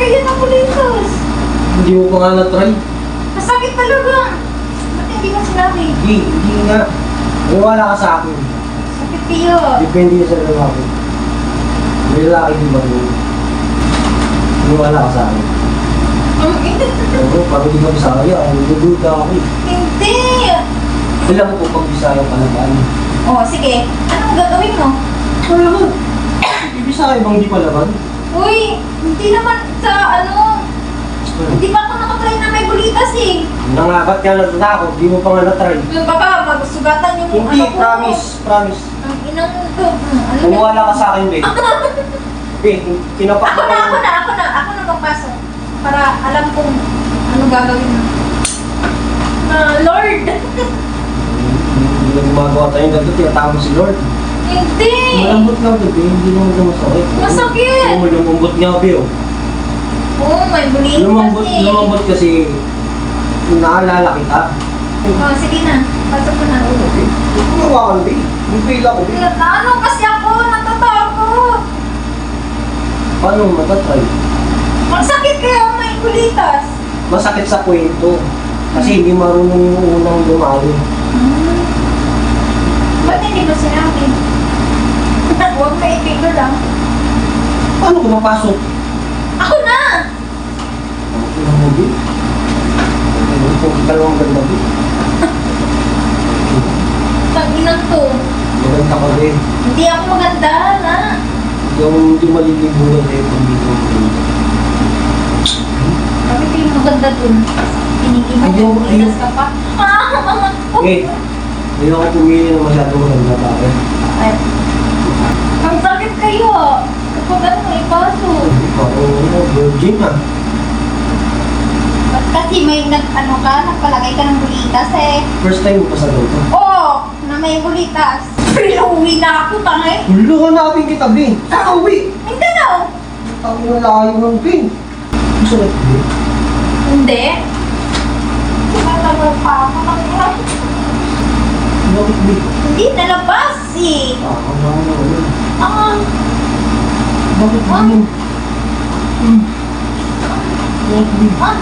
yan ang bulitos? Hindi mo pa nga na-try. Masakit talaga. Ba't hindi mo sinabi? Hindi nga. Maniwala ka sa akin. Sakit tiyo. Depende sa lalaki. May lalaki din ba yun? Maniwala ka sa akin. Ang init. Oo, parang di ka Bisaya. Nagugulat ako eh. Hindi. Alam ko pag Bisaya ka naman. Oh, sige. Anong gagawin mo? Ano naman? Di Bisaya bang di palaban? Uy, hindi naman sa ano. Hindi pa ako nakatry na may bulitas eh. Nangabat ka na ako, di mo pa nga na-try. Baka magsugatan yung Hindi, ano ko. promise. Ang inang to. Ano Kumuwala ka sa akin, babe. Kinapak Ako na magpasok. Para alam kong ano gagawin mo. Lord! Hindi na gumagawa tayong ganito, tinatama si Lord. Hindi! Malambot nga, babe. Hindi naman na masakit. Masakit! Lumambot nga, babe. Oo, may bulitas eh. Lumambot kasi naalala kita. Oh, sige na. Pasok ko na. Gumawa ka, babe. Yung pila ko, babe. Ano kasi ako? Natatakot. Paano mo matatry? Masakit kaya may bulitas. Masakit sa kwento. Kasi hindi marunong yung unang dumali. Ba't hindi mo sinabi? Huwag may ipigil lang. Paano ko mapasok? Ako na! Ano mo, babe? Ano po, dalawang ganda, babe. Tag-inang to. Maganda ka, babe. Hindi ako maganda na. Hindi malilibunan sa'yo kung dito mo. Bakit yung maganda dun? Ayaw. Bulitas ka pa. Eh, hindi ako pumili na masyadong maganda tayo. Ay. Ang sakit kayo. Kapag ano mo ipaso. Oo, virgin ah. Ba't kasi may nagpalagay ka ng bulitas eh. First time mo pa sa loto. Oo, na may bulitas. Pero uwi na ako, tangay. Hulo, hanapin kita, Bin. Sa uwi. Hindi na. Ang layo ng Bin. Gusto na ito, Bin. Hindi. Tumatawag pa ako. Tangay. Bakit, Bin? Hindi nalabas eh. Ang layo na ulo. Ah, Bakit, Bin? Bakit, Bin? ah.